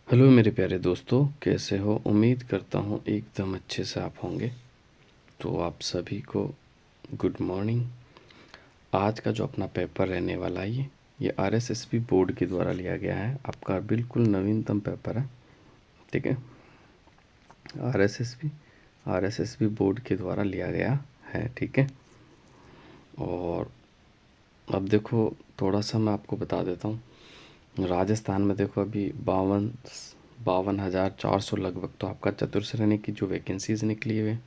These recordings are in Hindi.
हेलो मेरे प्यारे दोस्तों, कैसे हो? उम्मीद करता हूँ एकदम अच्छे से आप होंगे। तो आप सभी को गुड मॉर्निंग। आज का जो अपना पेपर रहने वाला है ये आरएसएसबी बोर्ड के द्वारा लिया गया है। आपका बिल्कुल नवीनतम पेपर है, ठीक है। आरएसएसबी बोर्ड के द्वारा लिया गया है, ठीक है। और अब देखो, थोड़ा सा मैं आपको बता देता हूँ। राजस्थान में देखो अभी 52,400 लगभग तो आपका चतुर्श्रेणी की जो वैकेंसीज़ निकली हुई है।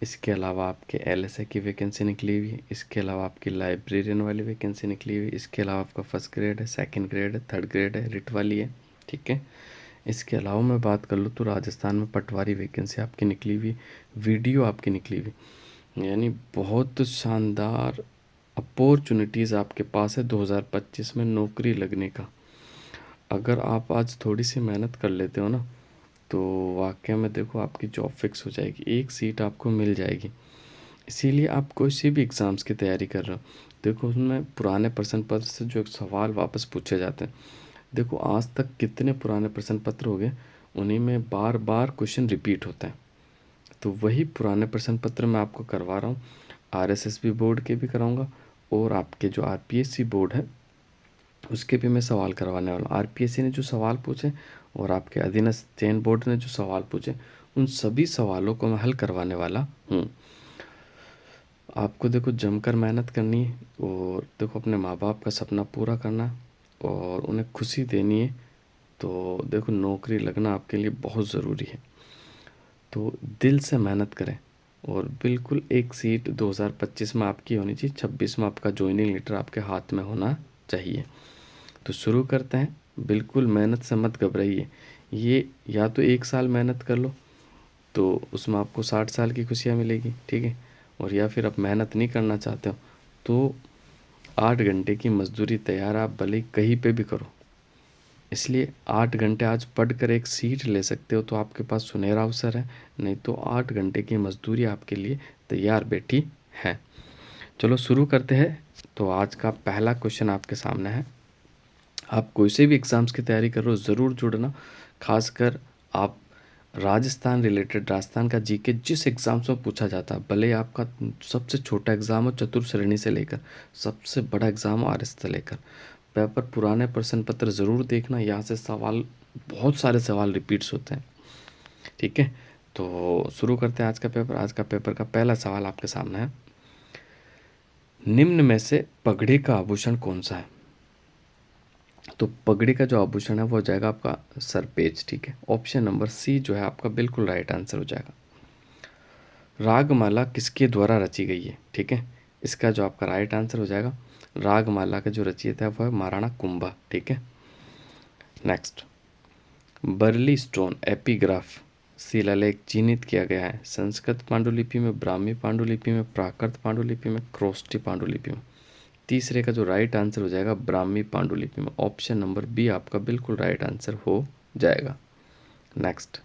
इसके अलावा आपके एलएसए की वैकेंसी निकली हुई है। इसके अलावा आपकी लाइब्रेरियन वाली वैकेंसी निकली हुई है। इसके अलावा आपका फर्स्ट ग्रेड है, सेकंड ग्रेड है, थर्ड ग्रेड है, रिट वाली है, ठीक है। इसके अलावा मैं बात कर लूँ तो राजस्थान में पटवारी वैकेंसी आपकी निकली हुई, वीडियो आपकी निकली हुई। यानी बहुत शानदार अपॉर्चुनिटीज़ आपके पास है 2025 में नौकरी लगने का। अगर आप आज थोड़ी सी मेहनत कर लेते हो ना, तो वाकई में देखो आपकी जॉब फिक्स हो जाएगी, एक सीट आपको मिल जाएगी। इसीलिए आप कोई सी भी एग्ज़ाम्स की तैयारी कर रहे हो, देखो उसमें पुराने प्रश्न पत्र से जो एक सवाल वापस पूछे जाते हैं। देखो आज तक कितने पुराने प्रश्न पत्र हो गए, उन्हीं में बार बार क्वेश्चन रिपीट होता है। तो वही पुराने प्रश्न पत्र मैं आपको करवा रहा हूँ। आरएसएसबी बोर्ड के भी कराऊंगा और आपके जो आरपीएससी बोर्ड है उसके भी मैं सवाल करवाने वाला हूँ। आरपीएससी ने जो सवाल पूछे और आपके अधीनस्थ चयन बोर्ड ने जो सवाल पूछे, उन सभी सवालों को मैं हल करवाने वाला हूँ। आपको देखो जमकर मेहनत करनी है और देखो अपने माँ बाप का सपना पूरा करना और उन्हें खुशी देनी है। तो देखो नौकरी लगना आपके लिए बहुत ज़रूरी है। तो दिल से मेहनत करें और बिल्कुल एक सीट 2025 में आपकी होनी चाहिए। 26 में आपका ज्वाइनिंग लेटर आपके हाथ में होना चाहिए। तो शुरू करते हैं। बिल्कुल मेहनत से मत घबराइए। ये या तो एक साल मेहनत कर लो तो उसमें आपको 60 साल की खुशियाँ मिलेगी, ठीक है। और या फिर आप मेहनत नहीं करना चाहते हो तो 8 घंटे की मजदूरी तैयार, आप भले ही कहीं पे भी करो। इसलिए 8 घंटे आज पढ़कर एक सीट ले सकते हो तो आपके पास सुनहरा अवसर है, नहीं तो 8 घंटे की मजदूरी आपके लिए तैयार बैठी है। चलो शुरू करते हैं। तो आज का पहला क्वेश्चन आपके सामने है। आप कोई से भी एग्ज़ाम्स की तैयारी कर रहे हो ज़रूर जुड़ना। खासकर आप राजस्थान रिलेटेड, राजस्थान का जीके जिस एग्ज़ाम्स में पूछा जाता है, भले आपका सबसे छोटा एग्ज़ाम हो चतुर्श्रेणी से लेकर सबसे बड़ा एग्ज़ाम हो आरएस से लेकर, पेपर पुराने प्रश्न पत्र ज़रूर देखना। यहाँ से सवाल, बहुत सारे सवाल रिपीट्स होते हैं, ठीक है। तो शुरू करते हैं आज का पेपर। आज का पेपर का पहला सवाल आपके सामने है। निम्न में से पगड़ी का आभूषण कौन सा है? तो पगड़ी का जो आभूषण है वो हो जाएगा आपका सरपेज, ठीक है। ऑप्शन नंबर सी जो है आपका बिल्कुल राइट आंसर हो जाएगा। रागमाला किसके द्वारा रची गई है? ठीक है, इसका जो आपका राइट आंसर हो जाएगा, रागमाला का जो रचयिता है वो है महाराणा कुंभा, ठीक है। नेक्स्ट, बर्ली स्टोन एपिग्राफ शिलालेख चिन्हित किया गया है संस्कृत पांडुलिपि में, ब्राह्मी पांडुलिपि में, प्राकृत पांडुलिपि में, क्रोस्टी पांडुलिपि में। तीसरे का जो राइट आंसर हो जाएगा ब्राह्मी पांडुलिपि में। ऑप्शन नंबर बी आपका बिल्कुल राइट आंसर हो जाएगा। नेक्स्ट,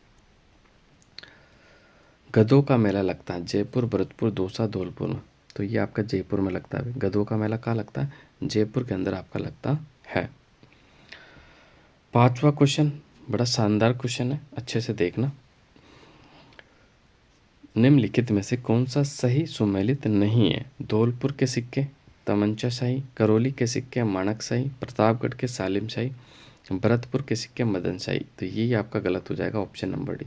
गधों का मेला लगता है जयपुर, भरतपुर, दौसा, धौलपुर में। तो ये आपका जयपुर में लगता है। गधों का मेला कहाँ लगता है? जयपुर के अंदर आपका लगता है। पांचवा क्वेश्चन बड़ा शानदार क्वेश्चन है, अच्छे से देखना। निम्नलिखित में से कौन सा सही सुमेलित नहीं है? धौलपुर के सिक्के तमंचा शाही, करौली के सिक्के माणक शाही, प्रतापगढ़ के सालिम शाही, भरतपुर के सिक्के मदन शाही। तो ये आपका गलत हो जाएगा, ऑप्शन नंबर डी,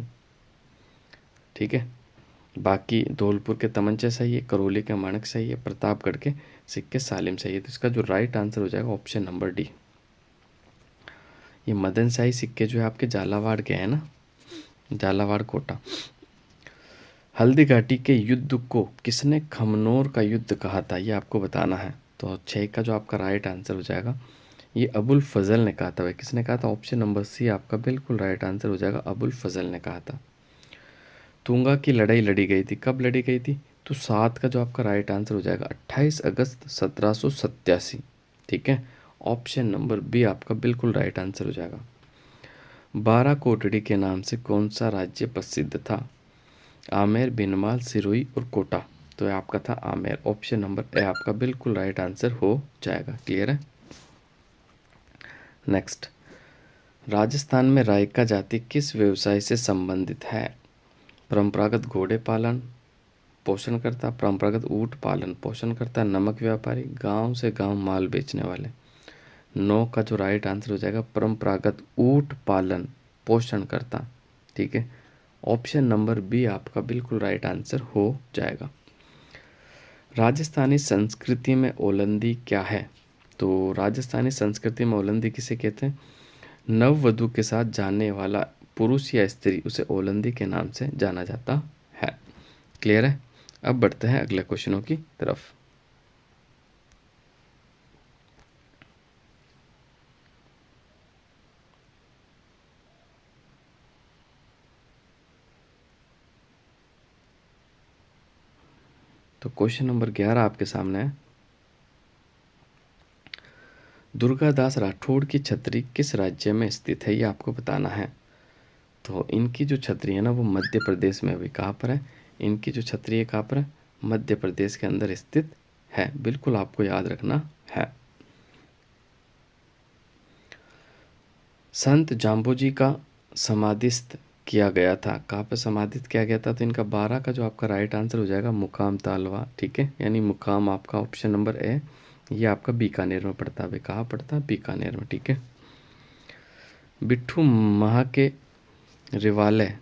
ठीक है। बाकी धौलपुर के तमंचा सही है, करौली के माणक सही है, प्रतापगढ़ के सिक्के सालिम सही है। तो इसका जो राइट आंसर हो जाएगा ऑप्शन नंबर डी। ये मदन शाही सिक्के जो है आपके झालावाड़ के हैं ना, झालावाड़ कोटा। हल्दी घाटी के युद्ध को किसने खमनोर का युद्ध कहा था? ये आपको बताना है। तो 6 का जो आपका राइट आंसर हो जाएगा, ये अबुल फजल ने कहा था। भाई किसने कहा था? ऑप्शन नंबर सी आपका बिल्कुल राइट आंसर हो जाएगा, अबुल फजल ने कहा था। तुंगा की लड़ाई लड़ी गई थी, कब लड़ी गई थी? तो 7 का जो आपका राइट आंसर हो जाएगा 28 अगस्त 1787, ठीक है। ऑप्शन नंबर बी आपका बिल्कुल राइट आंसर हो जाएगा। 12 कोटड़ी के नाम से कौन सा राज्य प्रसिद्ध था? आमेर, बिनमाल, सिरोही और कोटा। तो ये आपका था आमेर। ऑप्शन नंबर ए आपका बिल्कुल राइट आंसर हो जाएगा। क्लियर है? नेक्स्ट, राजस्थान में रायका जाति किस व्यवसाय से संबंधित है? परंपरागत घोड़े पालन पोषण करता, परंपरागत ऊंट पालन पोषण करता, नमक व्यापारी, गांव से गांव माल बेचने वाले। 9 का जो राइट आंसर हो जाएगा परंपरागत ऊंट पालन पोषण करता। ठीक है, ऑप्शन नंबर बी आपका बिल्कुल राइट आंसर हो जाएगा। राजस्थानी संस्कृति में ओलंदी क्या है? तो राजस्थानी संस्कृति में ओलंदी किसे कहते हैं? नववधु के साथ जाने वाला पुरुष या स्त्री उसे ओलंदी के नाम से जाना जाता है। क्लियर है? अब बढ़ते हैं अगले क्वेश्चनों की तरफ। तो क्वेश्चन नंबर 11 आपके सामने है। दुर्गादास राठौड़ की छतरी किस राज्य में स्थित है, ये आपको बताना है। तो इनकी जो छतरी है ना वो मध्य प्रदेश में, अभी कहाँ पर है? इनकी जो छतरी है कहाँ पर है? मध्य प्रदेश के अंदर स्थित है। बिल्कुल आपको याद रखना है। संत जाम्बोजी का समाधिस्थ किया गया था, कहाँ पर समाधित किया गया था? तो इनका 12 का जो आपका राइट आंसर हो जाएगा मुकाम तालवा। ठीक है, यानी मुकाम आपका ऑप्शन नंबर ए, ये आपका बीकानेर में पड़ता है। अभी कहाँ पड़ता है? बीकानेर में। ठीक है, बिट्ठू महा के रिवालय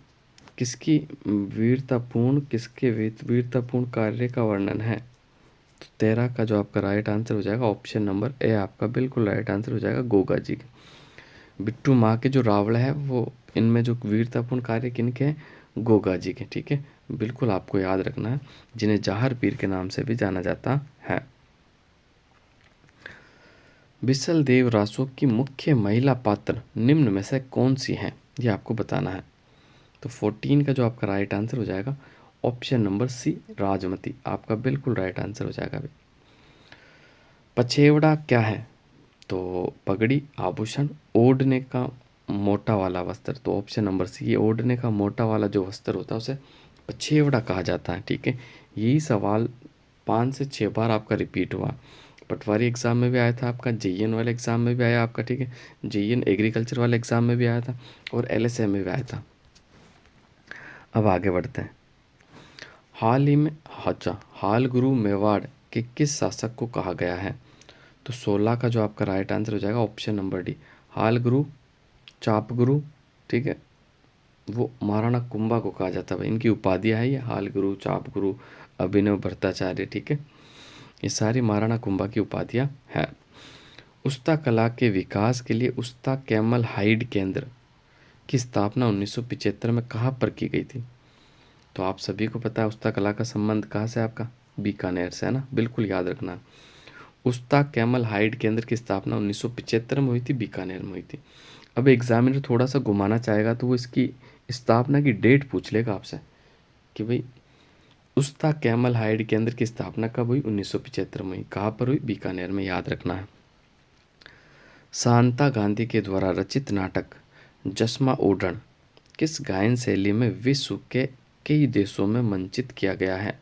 किसकी वीरतापूर्ण कार्य का वर्णन है? तो 13 का जो आपका राइट आंसर हो जाएगा ऑप्शन नंबर ए आपका बिल्कुल राइट आंसर हो जाएगा गोगा जी के। बिट्टू माँ के जो रावण है वो इनमें जो वीरतापूर्ण कार्य किनके हैं? गोगा जी के। ठीक है, बिल्कुल आपको याद रखना है, जिन्हें जहार पीर के नाम से भी जाना जाता है। बिसल देव रासो की मुख्य महिला पात्र निम्न में से कौन सी हैं, ये आपको बताना है। तो 14 का जो आपका राइट आंसर हो जाएगा ऑप्शन नंबर सी राजमती, आपका बिल्कुल राइट आंसर हो जाएगा। अभी पछेवड़ा क्या है? तो पगड़ी, आभूषण, ओढ़ने का मोटा वाला वस्त्र। तो ऑप्शन नंबर सी, ये ओढ़ने का मोटा वाला जो वस्त्र होता है उसे पछेवड़ा कहा जाता है। ठीक है, यही सवाल 5 से 6 बार आपका रिपीट हुआ। पटवारी एग्ज़ाम में भी आया था आपका, जेईएन वाले एग्ज़ाम में भी आया आपका। ठीक है, जेईएन एग्रीकल्चर वाले एग्ज़ाम में भी आया था और एलएसए में भी आया था। अब आगे बढ़ते हैं। हाल ही में हाल गुरु मेवाड़ के किस शासक को कहा गया है? तो 16 का जो आपका राइट आंसर हो जाएगा ऑप्शन नंबर डी, हाल गुरु चाप गुरु। ठीक है, वो महाराणा कुंभा को कहा जाता है। इनकी उपाधियाँ है ये, हाल गुरु, चाप गुरु, अभिनव भट्टाचार्य। ठीक है, ये सारी महाराणा कुंभा की उपाधियाँ हैं। उस्ता कला के विकास के लिए उस्ता कैमल हाइड केंद्र की स्थापना 1975 में कहाँ पर की गई थी? तो आप सभी को पता है उस्ता कला का संबंध कहाँ से आपका? बीकानेर से है ना, बिल्कुल याद रखना। उस्ता कैमल हाइड केंद्र की स्थापना 1975 में हुई थी, बीकानेर में हुई थी। अब एग्जामिनर थोड़ा सा घुमाना चाहेगा तो वो इसकी स्थापना की डेट पूछ लेगा आपसे कि भाई उस्ता कैमल हाइड केंद्र की स्थापना कब हुई? 1975 में हुई। कहाँ पर हुई? बीकानेर में, याद रखना है। शांता गांधी के द्वारा रचित नाटक जसमा ओढ़ण किस गायन शैली में विश्व के कई देशों में मंचित किया गया है?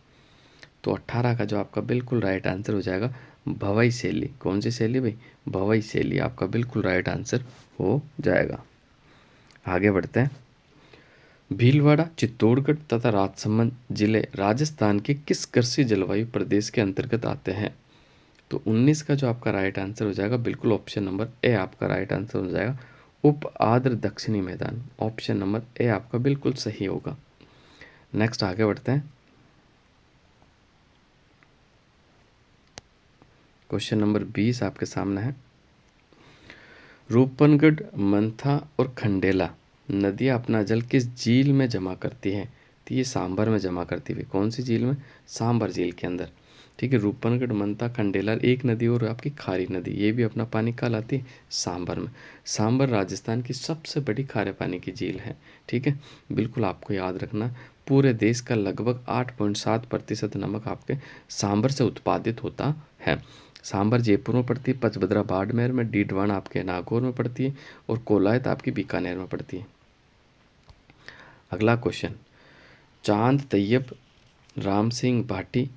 तो 18 का जो आपका बिल्कुल राइट आंसर हो जाएगा भवई शैली। कौन सी शैली भाई? भवई शैली, आपका बिल्कुल राइट आंसर हो जाएगा। आगे बढ़ते हैं। भीलवाड़ा, चित्तौड़गढ़ तथा राजसमंद जिले राजस्थान के किस कृषि जलवायु प्रदेश के अंतर्गत आते हैं? तो 19 का जो आपका राइट आंसर हो जाएगा बिल्कुल ऑप्शन नंबर ए आपका राइट आंसर हो जाएगा उप आर्द्र दक्षिणी मैदान। ऑप्शन नंबर ए आपका बिल्कुल सही होगा। नेक्स्ट आगे बढ़ते हैं। क्वेश्चन नंबर 20 आपके सामने है। रूपनगढ़, मंथा और खंडेला नदियाँ अपना जल किस झील में जमा करती हैं? तो ये सांभर में जमा करती है। कौन सी झील में? सांभर झील के अंदर। ठीक है, रूपनगढ़, मंथा, खंडेला एक नदी और आपकी खारी नदी, ये भी अपना पानी कहाँ लाती है? सांभर में। सांभर राजस्थान की सबसे बड़ी खारे पानी की झील है। ठीक है, बिल्कुल आपको याद रखना, पूरे देश का लगभग 8.7% नमक आपके सांभर से उत्पादित होता है। सांभर जयपुर में पड़ती है, पचभद्रा बाड़मेर में, डीडवाना आपके नागौर में पड़ती है और कोलायत आपकी बीकानेर में पड़ती है। अगला क्वेश्चन, चांद तैयब, राम सिंह भाटी,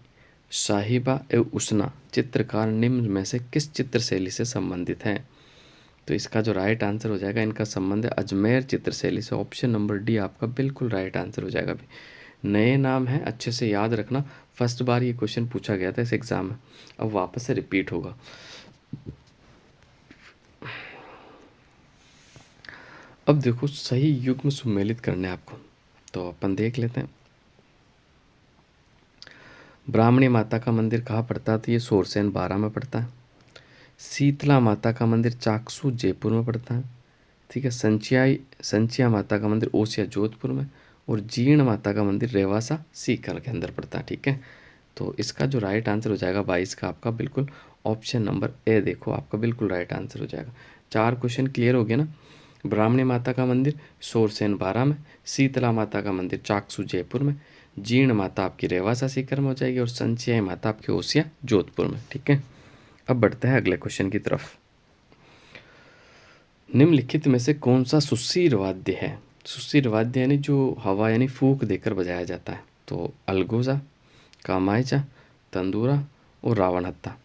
साहिबा एवं उसना चित्रकार निम्न में से किस चित्र शैली से संबंधित हैं? तो इसका जो राइट आंसर हो जाएगा, इनका संबंध है अजमेर चित्रशैली से। ऑप्शन नंबर डी आपका बिल्कुल राइट आंसर हो जाएगा। अभी नए नाम है, अच्छे से याद रखना, फर्स्ट बार ये क्वेश्चन पूछा गया था इस एग्ज़ाम में, अब वापस से रिपीट होगा। अब देखो सही युग्म सुमेलित करने आपको, तो अपन देख लेते हैं। ब्राह्मणी माता का मंदिर कहाँ पड़ता है? तो ये सोरसेन 12 में पड़ता है। शीतला माता का मंदिर चाकसू जयपुर में पड़ता है। ठीक है। संचिया माता का मंदिर ओसिया जोधपुर में, और जीर्ण माता का मंदिर रेवासा सीकर के अंदर पड़ता है। ठीक है। तो इसका जो राइट आंसर हो जाएगा 22 का आपका बिल्कुल ऑप्शन नंबर ए, देखो आपका बिल्कुल राइट आंसर हो जाएगा। 4 क्वेश्चन क्लियर हो गए ना। ब्राह्मणी माता का मंदिर सोरसेन 12 में, शीतला माता का मंदिर चाकसू जयपुर में, जीर्ण माता आपकी रेवासा सीकर में हो जाएगी, और संचिया माता आपकी ओसिया जोधपुर में। ठीक है। अब बढ़ते हैं अगले क्वेश्चन की तरफ। निम्नलिखित में से कौन सा सुशीर वाद्य है? सुशीर वाद्य यानी जो हवा यानी फूंक देकर बजाया जाता है। तो अलगोजा, कामायचा, तंदूरा और रावण हत्था।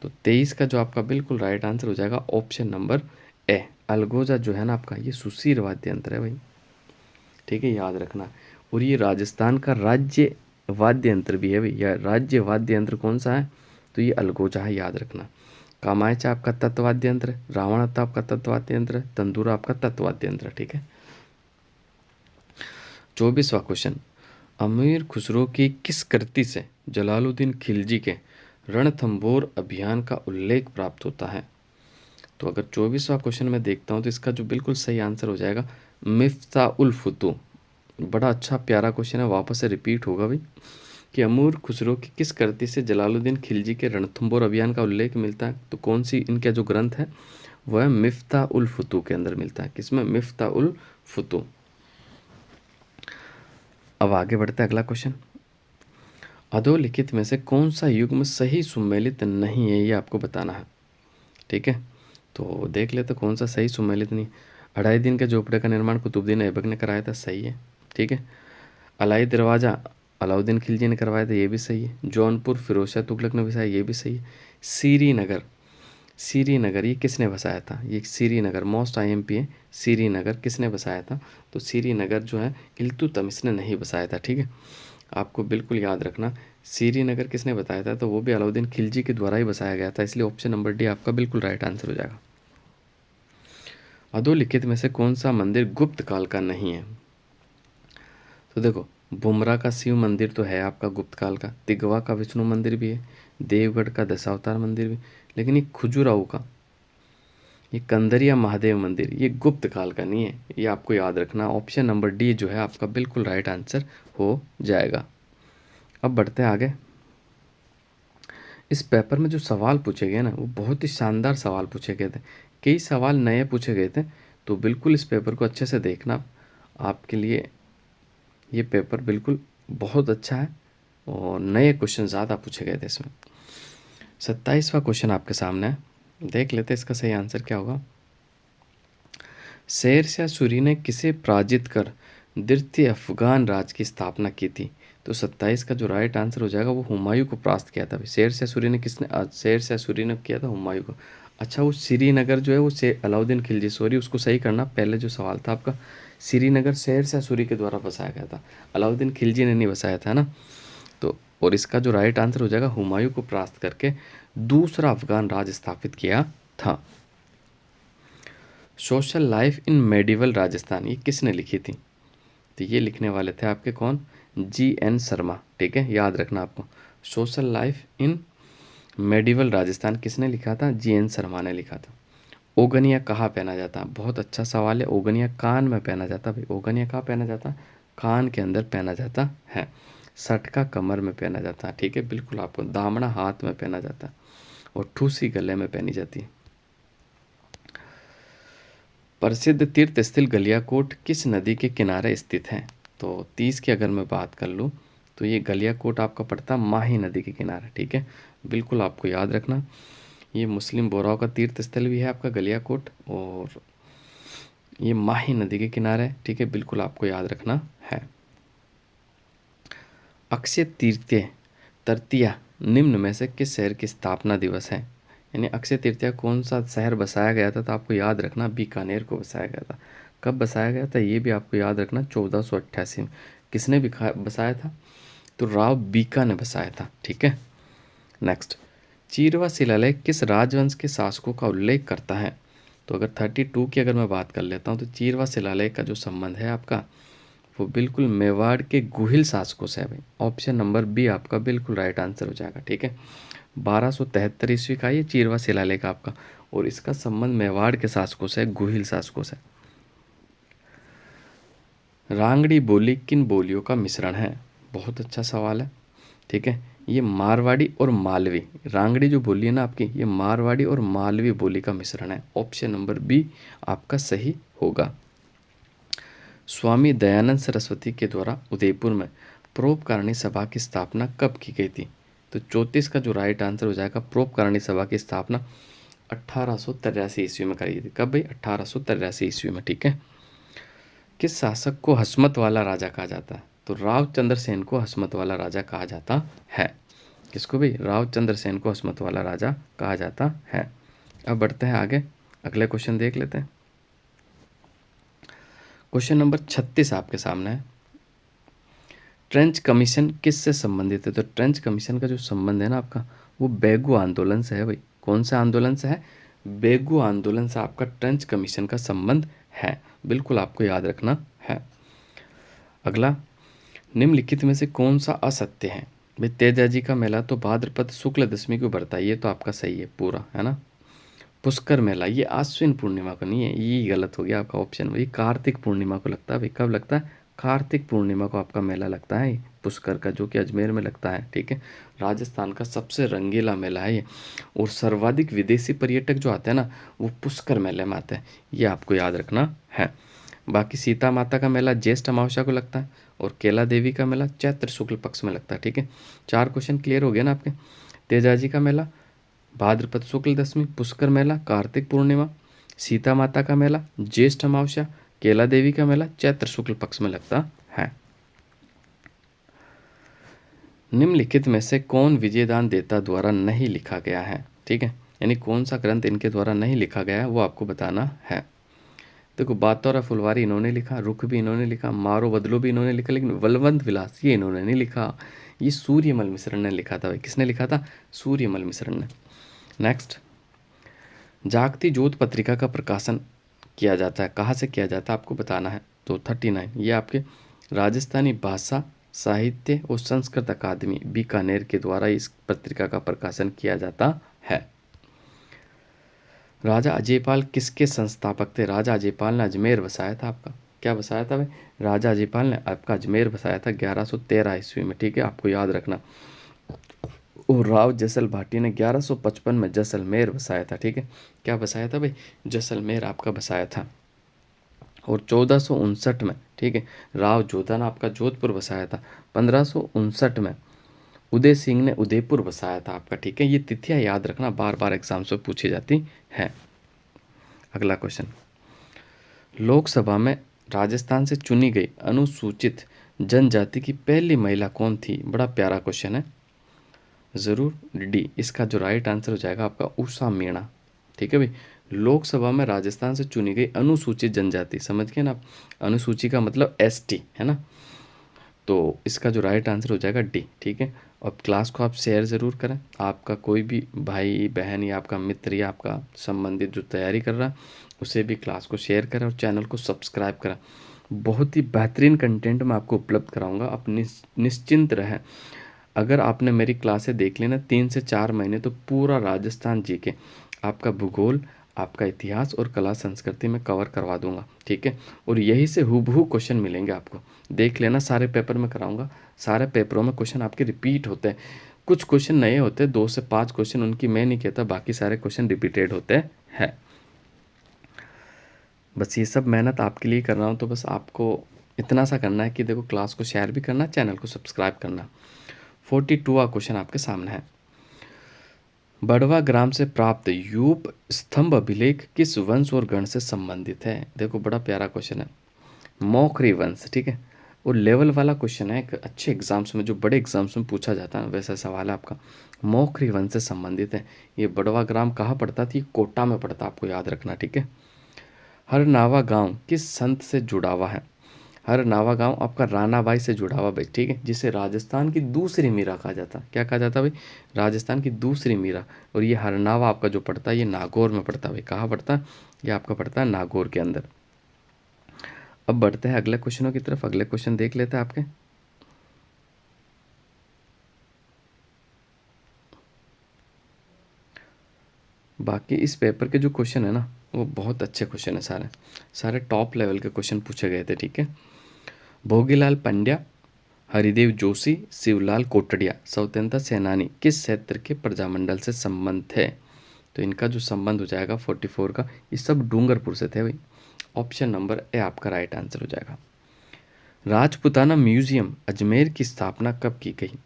तो 23 का जो आपका बिल्कुल राइट आंसर हो जाएगा ऑप्शन नंबर ए, अलगोजा जो है ना आपका, ये सुशीर वाद्य यंत्र है भाई। ठीक है, याद रखना। और ये राजस्थान का राज्य वाद्य यंत्र भी है भाई। या राज्य वाद्य यंत्र कौन सा है? तो ये अलगोजा है, याद रखना। कामायचा आपका तत्वाद्य यंत्र है, रावण हत्था आपका तत्वाद्य यंत्र है, तंदूरा आपका तत्वाद्य यंत्र है। ठीक है। 24वां क्वेश्चन, अमीर खुसरो की किस कृति से जलालुद्दीन खिलजी के रणथंबोर अभियान का उल्लेख प्राप्त होता है? तो अगर 24वां क्वेश्चन में देखता हूँ तो इसका जो बिल्कुल सही आंसर हो जाएगा मिफ्ताउल फुतू। बड़ा अच्छा प्यारा क्वेश्चन है, वापस से रिपीट होगा भाई कि अमीर खुसरो की किस कृति से जलालुद्दीन खिलजी के रणथंबोर अभियान का उल्लेख मिलता है? तो कौन सी इनका जो ग्रंथ है वह मिफ्ताउल फुतू के अंदर मिलता है। किसमें? मिफ्ताउल फुतू। अब आगे बढ़ते हैं, अगला क्वेश्चन। अधोलिखित में से कौन सा युग्म सही सुमेलित नहीं है, ये आपको बताना है। ठीक है। तो देख लेते कौन सा सही सुमेलित नहीं। 2.5 दिन के झोपड़े का निर्माण कुतुबुद्दीन ऐबक ने कराया था, सही है। ठीक है। अलाई दरवाज़ा अलाउद्दीन खिलजी ने करवाया था, ये भी सही है। जौनपुर फिरोज शाह तुगलक ने बसाया, ये भी सही है। श्रीनगर ये किसने बसाया था? ये श्रीनगर मोस्ट IMP है। श्रीनगर किसने बसाया था? तो श्रीनगर जो है इल्तुतमिश ने नहीं बसाया था। ठीक है, आपको बिल्कुल याद रखना। श्रीनगर किसने बताया था? तो वो भी अलाउद्दीन खिलजी के द्वारा ही बसाया गया था, इसलिए ऑप्शन नंबर डी आपका बिल्कुल राइट आंसर हो जाएगा। अधोलिखित में से कौन सा मंदिर गुप्त काल का नहीं है? तो देखो, बुमरा का शिव मंदिर तो है आपका गुप्त काल का, तिगवा का विष्णु मंदिर भी है, देवगढ़ का दशावतार मंदिर भी, लेकिन ये खजुराहो का ये कंदरिया महादेव मंदिर ये गुप्त काल का नहीं है, ये आपको याद रखना। ऑप्शन नंबर डी जो है आपका बिल्कुल राइट आंसर हो जाएगा। अब बढ़ते हैं आगे। इस पेपर में जो सवाल पूछे गए ना वो बहुत ही शानदार सवाल पूछे गए थे, कई सवाल नए पूछे गए थे, तो बिल्कुल इस पेपर को अच्छे से देखना। आपके लिए ये पेपर बिल्कुल बहुत अच्छा है और नए क्वेश्चन ज़्यादा पूछे गए थे इसमें। 27वां क्वेश्चन आपके सामने है, देख लेते इसका सही आंसर क्या होगा। शेर शाह सूरी ने किसे पराजित कर द्वितीय अफगान राज की स्थापना की थी? तो 27 का जो राइट आंसर हो जाएगा वो हुमायूं को परास्त किया था। शेर शाह सूरी ने शेर शाह सूरी ने किया था हुमायूं को। अच्छा, वो श्रीनगर जो है वो अलाउद्दीन खिलजी, सॉरी उसको सही करना, पहले जो सवाल था आपका श्रीनगर शेर शाह सूरी के द्वारा बसाया गया था, अलाउद्दीन खिलजी ने नहीं बसाया था ना। तो और इसका जो राइट आंसर हो जाएगा हुमायूं को परास्त करके दूसरा अफगान राज स्थापित किया था। Social life in medieval Rajasthan ये किसने लिखी थी? तो ये लिखने वाले थे आपके कौन? GN शर्मा। ठीक है, याद रखना आपको। Social life in medieval Rajasthan किसने लिखा था? GN शर्मा ने लिखा था। ओगनिया कहाँ पहना जाता है? बहुत अच्छा सवाल है। ओगनिया कान में पहना जाता है भाई। ओगनिया कहाँ पहना जाता है? कान के अंदर पहना जाता है। सटका कमर में पहना जाता है। ठीक है, बिल्कुल आपको। दामना हाथ में पहना जाता है और ठूसी गले में पहनी जाती है। प्रसिद्ध तीर्थ स्थल गलियाकोट किस नदी के किनारे स्थित है? तो 30 की अगर मैं बात कर लूँ तो ये गलियाकोट आपका पड़ता है माही नदी के किनारे। ठीक है, बिल्कुल आपको याद रखना। ये मुस्लिम बोराव का तीर्थ स्थल भी है आपका गलियाकोट, और ये माही नदी के किनारे है। ठीक है, बिल्कुल आपको याद रखना है। अक्षय तृतीया निम्न में से किस शहर की स्थापना दिवस है? यानी अक्षय तृतीया कौन सा शहर बसाया गया था, तो आपको याद रखना बीकानेर को बसाया गया था। कब बसाया गया था ये भी आपको याद रखना, 1488 में। किसने बसाया था, तो राव बीका ने बसाया था, ठीक है। नेक्स्ट, चीरवा शिलालेख किस राजवंश के शासकों का उल्लेख करता है, तो अगर 32 की अगर मैं बात कर लेता हूँ तो चीरवा शिलालेख का जो संबंध है आपका वो बिल्कुल मेवाड़ के गुहिल शासकों से है भाई। ऑप्शन नंबर बी आपका बिल्कुल राइट आंसर हो जाएगा, ठीक है। 1273 ईस्वी का ये चीरवा शिलालेख आपका, और इसका संबंध मेवाड़ के शासकों से, गुहिल शासकों से। रांगड़ी बोली किन बोलियों का मिश्रण है, बहुत अच्छा सवाल है, ठीक है। ये मारवाड़ी और मालवी, रांगड़ी जो बोली है ना आपकी, ये मारवाड़ी और मालवी बोली का मिश्रण है। ऑप्शन नंबर बी आपका सही होगा। स्वामी दयानंद सरस्वती के द्वारा उदयपुर में परोपकारिणी सभा की स्थापना कब की गई थी, तो 34 का जो राइट आंसर हो जाएगा, परोपकारिणी सभा की स्थापना 1883 ईस्वी में करी थी। कब भाई, 1883 ईस्वी में, ठीक है। किस शासक को हसमत वाला राजा कहा जाता है, तो रावचंद्र सेन को हसमत वाला राजा कहा जाता है। किसको भाई, रावचंद्र सेन को हसमत वाला राजा कहा जाता है। अब बढ़ते हैं आगे, अगले क्वेश्चन देख लेते हैं। क्वेश्चन नंबर 36 आपके सामने है। ट्रेंच कमीशन किससे संबंधित है, तो ट्रेंच कमीशन का जो संबंध है ना आपका, वो बेगू आंदोलन से है भाई। कौन से आंदोलन से है, बेगू आंदोलन से आपका ट्रेंच कमीशन का संबंध है, बिल्कुल आपको याद रखना है। अगला, निम्नलिखित में से कौन सा असत्य है भाई, तेजाजी का मेला तो भाद्रपद शुक्ल दशमी को बढ़ता है, ये तो आपका सही है पूरा, है ना। पुष्कर मेला ये आश्विन पूर्णिमा को नहीं है, ये गलत हो गया आपका ऑप्शन, वही कार्तिक पूर्णिमा को लगता है भाई। कब लगता है, कार्तिक पूर्णिमा को आपका मेला लगता है पुष्कर का, जो कि अजमेर में लगता है, ठीक है। राजस्थान का सबसे रंगीला मेला है ये, और सर्वाधिक विदेशी पर्यटक जो आते हैं ना वो पुष्कर मेले में आते हैं, ये आपको याद रखना है। बाकी सीता माता का मेला ज्येष्ठ अमावस्या को लगता है, और केला देवी का मेला चैत्र शुक्ल पक्ष में लगता है, ठीक है। 4 क्वेश्चन क्लियर हो गए ना आपके। तेजाजी का मेला भाद्रपद शुक्ल दशमी, पुष्कर मेला कार्तिक पूर्णिमा, सीता माता का मेला ज्येष्ठ अमावस्या, केला देवी का मेला चैत्र शुक्ल पक्ष में लगता है। निम्नलिखित में से कौन विजयदान देता द्वारा नहीं लिखा गया है, ठीक है, यानी कौन सा ग्रंथ इनके द्वारा नहीं लिखा गया है वो आपको बताना है। देखो, बातौरा फुलवारी इन्होंने लिखा, रुख भी इन्होंने लिखा, मारो बदलो भी इन्होंने लिखा, लेकिन बलवंत विलास ये इन्होंने नहीं लिखा, ये सूर्यमल मिश्र ने लिखा था भाई। किसने लिखा था, सूर्यमल मिश्र ने। नेक्स्ट, जागती ज्योत पत्रिका का प्रकाशन किया जाता है, कहाँ से किया जाता है आपको बताना है, तो 39 ये आपके राजस्थानी भाषा साहित्य और संस्कृत अकादमी बीकानेर के द्वारा इस पत्रिका का प्रकाशन किया जाता है। राजा अजयपाल किसके संस्थापक थे, राजा अजयपाल ने अजमेर बसाया था आपका, क्या बसाया था भाई, राजा अजयपाल ने आपका अजमेर बसाया था 1113 ईस्वी में, ठीक है, आपको याद रखना। और राव जैसल भाटी ने 1155 में जैसलमेर बसाया था, ठीक है, क्या बसाया था भाई, जैसलमेर आपका बसाया था। और 1459 में, ठीक है, राव जोधा ने आपका जोधपुर बसाया था। 1559 में उदय सिंह ने उदयपुर बसाया था आपका, ठीक है। ये तिथियां याद रखना, बार बार एग्जाम से पूछी जाती है। अगला क्वेश्चन, लोकसभा में राजस्थान से चुनी गई अनुसूचित जनजाति की पहली महिला कौन थी, बड़ा प्यारा क्वेश्चन है, ज़रूर डी इसका जो राइट आंसर हो जाएगा आपका उषा मीणा, ठीक है भाई। लोकसभा में राजस्थान से चुनी गई अनुसूचित जनजाति, समझ गए ना आप, अनुसूची का मतलब एसटी है ना, तो इसका जो राइट आंसर हो जाएगा डी, ठीक है। और क्लास को आप शेयर ज़रूर करें, आपका कोई भी भाई बहन या आपका मित्र या आपका संबंधित जो तैयारी कर रहा है उसे भी क्लास को शेयर करें और चैनल को सब्सक्राइब करें। बहुत ही बेहतरीन कंटेंट मैं आपको उपलब्ध कराऊंगा, आप निश्चिंत रहें। अगर आपने मेरी क्लासें देख ली ना 3 से 4 महीने, तो पूरा राजस्थान जीके, आपका भूगोल, आपका इतिहास और कला संस्कृति में कवर करवा दूंगा, ठीक है। और यही से हूबहू क्वेश्चन मिलेंगे आपको, देख लेना, सारे पेपर में कराऊंगा। सारे पेपरों में क्वेश्चन आपके रिपीट होते हैं, कुछ क्वेश्चन नए होते हैं, 2 से 5 क्वेश्चन उनकी मैं नहीं कहता, बाकी सारे क्वेश्चन रिपीटेड होते हैं। बस ये सब मेहनत आपके लिए कर रहा हूँ, तो बस आपको इतना सा करना है कि देखो, क्लास को शेयर भी करना, चैनल को सब्सक्राइब करना। 42वां क्वेश्चन आपके सामने है, बड़वा ग्राम से प्राप्त यूप स्तंभ अभिलेख किस वंश और गण से संबंधित है। देखो, बड़ा प्यारा क्वेश्चन है, मौखरी वंश, ठीक है। और लेवल वाला क्वेश्चन है, एक अच्छे एग्जाम्स में, जो बड़े एग्जाम्स में पूछा जाता है वैसा सवाल है आपका। मौखरी वंश से संबंधित है। ये बड़वा ग्राम कहाँ पड़ता थी? कोटा में पड़ता, आपको याद रखना, ठीक है। हरनावा गांव किस संत से जुड़ा हुआ है? हरनावा गांव आपका रानाबाई से जुड़ा हुआ भाई, ठीक है, जिसे राजस्थान की दूसरी मीरा कहा जाता। क्या कहा जाता भाई? राजस्थान की दूसरी मीरा। और ये हरनावा आपका जो पड़ता है ये नागौर में पड़ता है भाई। कहाँ पड़ता है? ये आपका पड़ता है नागौर के अंदर। अब बढ़ते हैं अगले क्वेश्चनों की तरफ। अगले क्वेश्चन देख लेते हैं आपके। बाकी इस पेपर के जो क्वेश्चन है ना वो बहुत अच्छे क्वेश्चन है, सारे सारे टॉप लेवल के क्वेश्चन पूछे गए थे, ठीक है। भोगीलाल पंड्या, हरिदेव जोशी, शिवलाल कोटड़िया स्वतंत्रता सेनानी किस क्षेत्र के प्रजामंडल से संबंध थे? तो इनका जो संबंध हो जाएगा 44 का, ये सब डूंगरपुर से थे भाई। ऑप्शन नंबर ए आपका राइट आंसर हो जाएगा। राजपुताना म्यूजियम अजमेर की स्थापना कब की गई?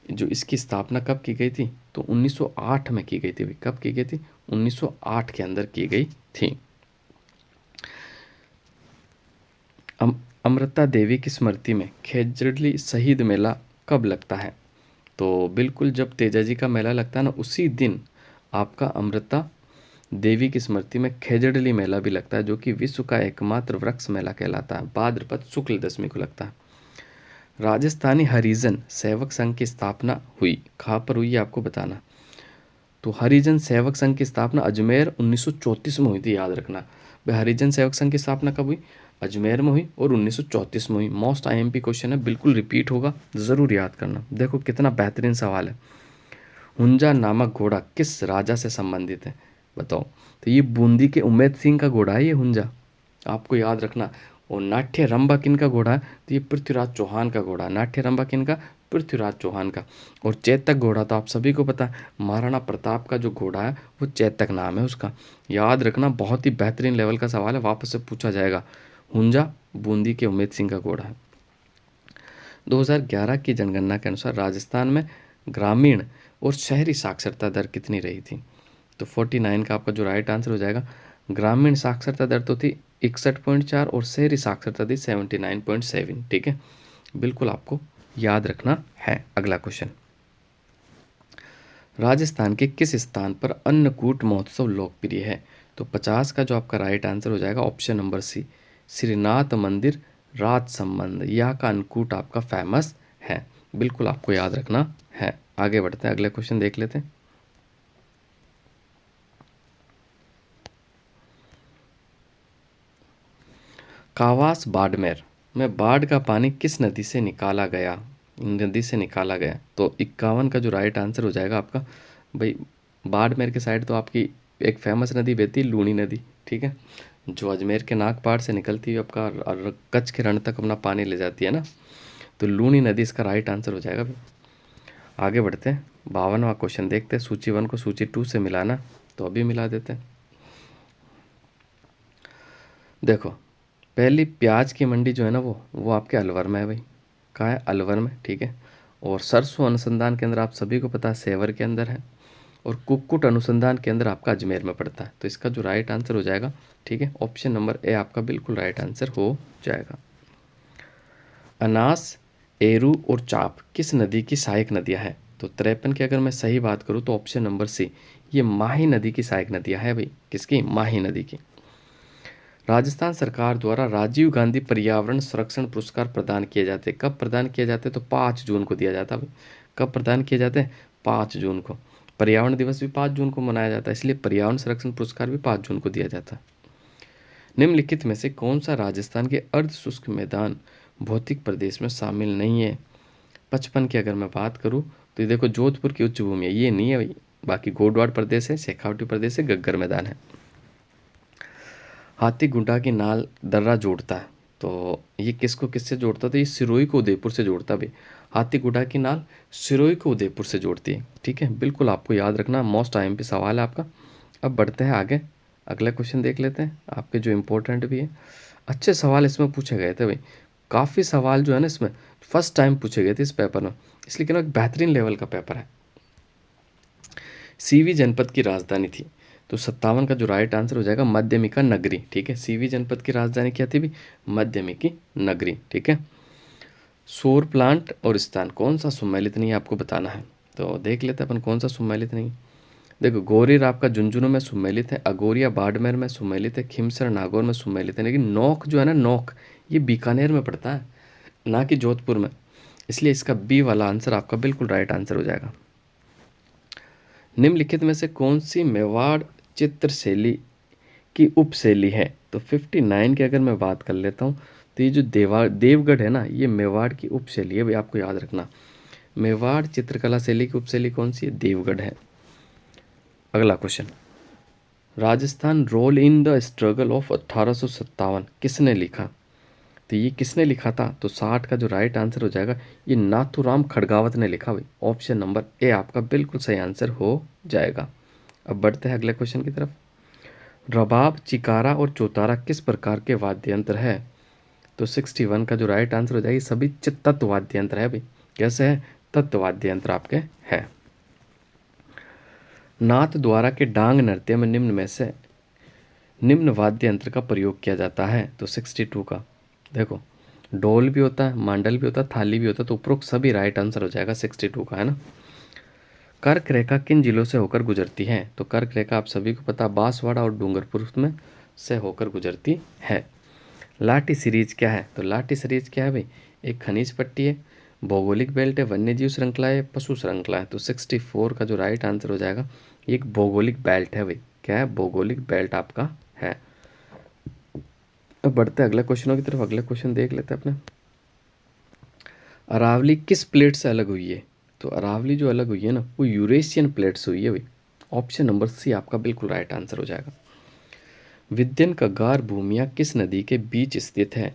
जो इसकी स्थापना कब की गई थी? तो 1908 में की गई थी भाई। कब की गई थी? 1908 के अंदर की गई थी। अमृता देवी की स्मृति में खेजड़ली शहीद मेला कब लगता है? तो बिल्कुल जब तेजा जी का मेला लगता है ना उसी दिन आपका अमृता देवी की स्मृति में खेजड़ली मेला भी लगता है, जो कि विश्व का एकमात्र वृक्ष मेला कहलाता है। भाद्रपद शुक्ल दशमी को लगता है। राजस्थानी हरिजन सेवक संघ की स्थापना हुई कहाँ पर हुई, आपको बताना। तो हरिजन सेवक संघ की स्थापना अजमेर 1934 में हुई थी, याद रखना भाई। हरिजन सेवक संघ की स्थापना कब हुई? अजमेर में हुई और 1934 में हुई। मोस्ट आईएमपी क्वेश्चन है, बिल्कुल रिपीट होगा, ज़रूर याद करना। देखो कितना बेहतरीन सवाल है। हुंजा नामक घोड़ा किस राजा से संबंधित है? बताओ। तो ये बूंदी के उमेद सिंह का घोड़ा है ये हुंजा, आपको याद रखना। और नाट्य रंबा किन का घोड़ा है? तो ये पृथ्वीराज चौहान का घोड़ा। नाट्य रंबा किन का? पृथ्वीराज चौहान का। और चेतक घोड़ा तो आप सभी को पता है, महाराणा प्रताप का जो घोड़ा है वो चेतक नाम है उसका। याद रखना, बहुत ही बेहतरीन लेवल का सवाल है, वापस से पूछा जाएगा। हुंजा बूंदी के उमेद सिंह का घोड़ा है। 2011 की जनगणना के अनुसार राजस्थान में ग्रामीण और शहरी साक्षरता दर कितनी रही थी? तो 49 का आपका जो राइट आंसर हो जाएगा। ग्रामीण साक्षरता दर तो थी 61.4 और शहरी साक्षरता थी 79.7, ठीक है। बिल्कुल आपको याद रखना है। अगला क्वेश्चन, राजस्थान के किस स्थान पर अन्नकूट महोत्सव लोकप्रिय है? तो 50 का जो आपका राइट आंसर हो जाएगा ऑप्शन नंबर सी, श्रीनाथ मंदिर राज संबंध। यहाँ का अन्नकूट आपका फेमस है, बिल्कुल आपको याद रखना है। आगे बढ़ते हैं, अगले क्वेश्चन देख लेते हैं। कावास बाड़मेर में बाढ़ का पानी किस नदी से निकाला गया? नदी से निकाला गया। तो 51 का जो राइट आंसर हो जाएगा आपका भाई। बाड़मेर के साइड तो आपकी एक फेमस नदी बहती है, लूनी नदी, ठीक है, जो अजमेर के नागपाड़ से निकलती है आपका और कच्छ के रण तक अपना पानी ले जाती है ना। तो लूनी नदी इसका राइट आंसर हो जाएगा भाई। आगे बढ़ते हैं, 52वां क्वेश्चन देखते हैं। सूची 1 को सूची 2 से मिलाना, तो अभी मिला देते हैं। देखो, पहली प्याज की मंडी जो है ना वो आपके अलवर में है भाई। कहाँ है? अलवर में, ठीक है। और सरसों अनुसंधान केंद्र आप सभी को पता है सेवर के अंदर है। और कुक्कुट अनुसंधान केंद्र आपका अजमेर में पड़ता है। तो इसका जो राइट आंसर हो जाएगा, ठीक है, ऑप्शन नंबर ए आपका बिल्कुल राइट आंसर हो जाएगा। अनास, एरू और चाप किस नदी की सहायक नदियाँ हैं? तो 53 की अगर मैं सही बात करूँ तो ऑप्शन नंबर सी, ये माही नदी की सहायक नदियाँ हैं भाई। किसकी? माही नदी की। राजस्थान सरकार द्वारा राजीव गांधी पर्यावरण संरक्षण पुरस्कार प्रदान किए जाते हैं। कब प्रदान किए जाते हैं? तो 5 जून को दिया जाता है भाई। कब प्रदान किए जाते हैं? 5 जून को। पर्यावरण दिवस भी 5 जून को मनाया जाता है, इसलिए पर्यावरण संरक्षण पुरस्कार भी 5 जून को दिया जाता है। निम्नलिखित में से कौन सा राजस्थान के अर्ध शुष्क मैदान भौतिक प्रदेश में शामिल नहीं है? 55 की अगर मैं बात करूँ तो ये देखो, जोधपुर की उच्च भूमि है, ये नहीं है भाई। बाकी गोडवाड़ प्रदेश है, शेखावटी प्रदेश है, गग्गर मैदान है। हाथी गुड्डा की नाल दर्रा जोड़ता है, तो ये किसको किससे जोड़ता था? ये सिरोही को उदयपुर से जोड़ता भी। हाथी गुड्डा की नाल सिरोही को उदयपुर से जोड़ती है, ठीक है, बिल्कुल आपको याद रखना। मोस्ट आईएमपी सवाल है आपका। अब बढ़ते हैं आगे, अगला क्वेश्चन देख लेते हैं आपके, जो इम्पोर्टेंट भी है। अच्छे सवाल इसमें पूछे गए थे भाई। काफ़ी सवाल जो है ना इसमें फर्स्ट टाइम पूछे गए थे इस पेपर में, इसलिए कि एक बेहतरीन लेवल का पेपर है। सीवी जनपद की राजधानी थी, तो 57 का जो राइट आंसर हो जाएगा मध्यमिका नगरी, ठीक है। सीवी जनपद की राजधानी क्या थी भी? मध्यमिकी नगरी, ठीक है। सौर प्लांट और स्थान कौन सा सम्मिलित नहीं है आपको बताना है। तो देख लेते हैं अपन कौन सा सम्मिलित नहीं। देखो गोरीर आपका झुंझुनू में सम्मिलित है, अगोरिया बाड़मेर में सम्मिलित है, खिमसर नागौर में सम्मिलित है, लेकिन नोक जो है ना, नोक ये बीकानेर में पड़ता है, ना कि जोधपुर में। इसलिए इसका बी वाला आंसर आपका बिल्कुल राइट आंसर हो जाएगा। निम्नलिखित में से कौन सी मेवाड़ चित्रशैली की उपशैली है। तो 59 की अगर मैं बात कर लेता हूँ, तो ये जो देवगढ़ है ना, ये मेवाड़ की उपशैली है भाई, आपको याद रखना। मेवाड़ चित्रकला शैली की उपशैली कौन सी है, देवगढ़ है। अगला question, Rajasthan role in the struggle of 1857 किसने लिखा। तो ये किसने लिखा था, तो 60 का जो राइट आंसर हो जाएगा, ये नाथूराम खड़गावत ने लिखा भाई। ऑप्शन नंबर ए आपका बिल्कुल सही आंसर हो जाएगा। अब बढ़ते हैं अगले क्वेश्चन की तरफ। रबाब, चिकारा और चौतारा किस प्रकार के वाद्य यंत्र है। तो 61 का जो राइट आंसर हो जाएगा, सभी तत्व वाद्य यंत्र है भाई। कैसे है, तत्व वाद्य यंत्र आपके है। नाथ द्वारा के डांग नृत्य में निम्न में से निम्न वाद्य यंत्र का प्रयोग किया जाता है। तो 62 का देखो, ढोल भी होता है, मांडल भी होता है, थाली भी होता है, तो उपरोक्त सभी राइट आंसर हो जाएगा 62 का, है ना। कर्क रेखा किन जिलों से होकर गुजरती है। तो कर्क रेखा आप सभी को पता, बांसवाड़ा और डूंगरपुर में से होकर गुजरती है। लाठी सीरीज क्या है। तो लाठी सीरीज क्या है भाई, एक खनिज पट्टी है, भौगोलिक बेल्ट है, वन्यजीव श्रृंखला है, पशु श्रृंखला है। तो 64 का जो राइट आंसर हो जाएगा, एक भौगोलिक बेल्ट है भाई। क्या है, भौगोलिक बेल्ट आपका है। अब बढ़ते हैं अगले क्वेश्चनों की तरफ। अगले क्वेश्चन देख लेते हैं अपने। अरावली किस प्लेट से अलग हुई है। तो अरावली जो अलग हुई है ना, वो यूरेशियन प्लेट से हुई है भाई। ऑप्शन नंबर सी आपका बिल्कुल राइट आंसर हो जाएगा। विंध्यन का गार भूमिया किस नदी के बीच स्थित है।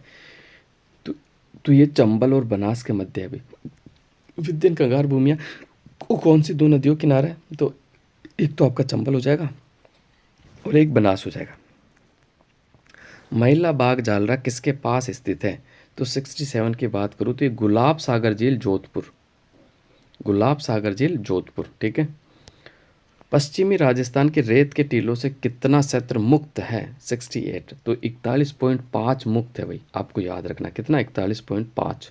तो ये चंबल और बनास के मध्य है भाई। विंध्यन का गार भूमिया वो कौन सी दो नदियों के किनारे है। तो एक तो आपका चंबल हो जाएगा और एक बनास हो जाएगा। महिला बाग जालरा किसके पास स्थित है। तो 67 की बात करूँ तो ये गुलाब सागर झील जोधपुर, गुलाब सागर झील जोधपुर, ठीक है। पश्चिमी राजस्थान के रेत के टीलों से कितना क्षेत्र मुक्त है। 68, तो 41.5 मुक्त है भाई, आपको याद रखना कितना, 41.5।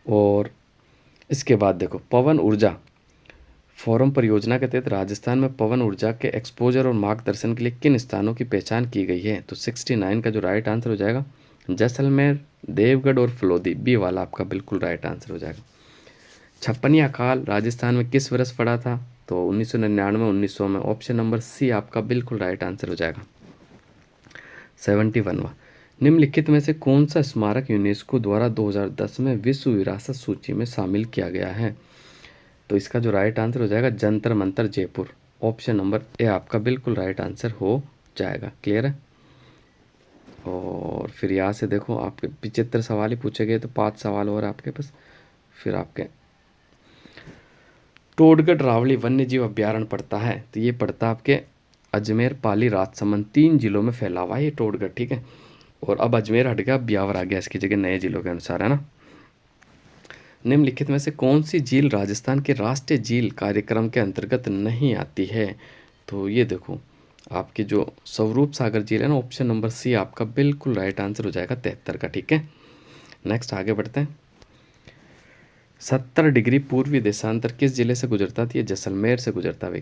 और इसके बाद देखो, पवन ऊर्जा फोरम परियोजना के तहत राजस्थान में पवन ऊर्जा के एक्सपोजर और मार्गदर्शन के लिए किन स्थानों की पहचान की गई है। तो 69 का जो राइट आंसर हो जाएगा, जैसलमेर, देवगढ़ और फलोदी, बी वाला आपका बिल्कुल राइट आंसर हो जाएगा। छप्पनिया अकाल राजस्थान में किस वर्ष पड़ा था। तो 1999, 1900 में। ऑप्शन नंबर सी आपका बिल्कुल राइट आंसर हो जाएगा। 71वां, निम्नलिखित में से कौन सा स्मारक यूनेस्को द्वारा 2010 में विश्व विरासत सूची में शामिल किया गया है। तो इसका जो राइट आंसर हो जाएगा, Jantar Mantar Jaipur. Option number A आपका बिल्कुल राइट आंसर हो जाएगा। क्लियर है। और फिर यहाँ से देखो, आपके 75 सवाल ही पूछे गए, तो 5 सवाल और आपके पास। फिर आपके टोडगढ़ रावली वन्य जीव अभ्यारण्य पड़ता है। तो ये पड़ता आपके अजमेर, पाली, राजसमंद, 3 जिलों में फैला हुआ है ये टोडगढ़, ठीक है। और अब अजमेर हट गया, ब्यावर आ गया इसकी जगह नए जिलों के अनुसार, है ना। निम्नलिखित में से कौन सी झील राजस्थान के राष्ट्रीय झील कार्यक्रम के अंतर्गत नहीं आती है। तो ये देखो, आपकी जो स्वरूप सागर झील है ना, ऑप्शन नंबर सी आपका बिल्कुल राइट आंसर हो जाएगा 73 का, ठीक है। नेक्स्ट आगे बढ़ते हैं। 70 डिग्री पूर्वी देशांतर किस जिले से गुजरता थी। जैसलमेर से गुजरता है।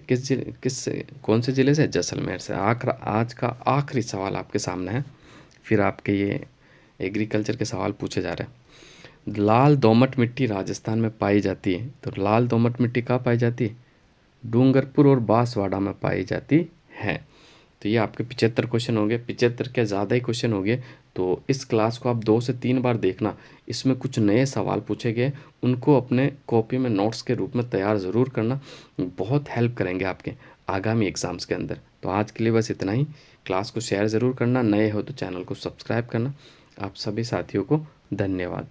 कौन से जिले से, जैसलमेर से। आज का आखिरी सवाल आपके सामने है, फिर आपके ये एग्रीकल्चर के सवाल पूछे जा रहे हैं। लाल दोमट मिट्टी राजस्थान में पाई जाती है। तो लाल दोमट मिट्टी कहाँ पाई जाती है, डूंगरपुर और बांसवाड़ा में पाई जाती है। तो ये आपके 75 क्वेश्चन हो गए, 75 के ज़्यादा ही क्वेश्चन हो गए। तो इस क्लास को आप 2 से 3 बार देखना, इसमें कुछ नए सवाल पूछे गए, उनको अपने कॉपी में नोट्स के रूप में तैयार ज़रूर करना, बहुत हेल्प करेंगे आपके आगामी एग्ज़ाम्स के अंदर। तो आज के लिए बस इतना ही। क्लास को शेयर ज़रूर करना, नए हो तो चैनल को सब्सक्राइब करना। आप सभी साथियों को धन्यवाद।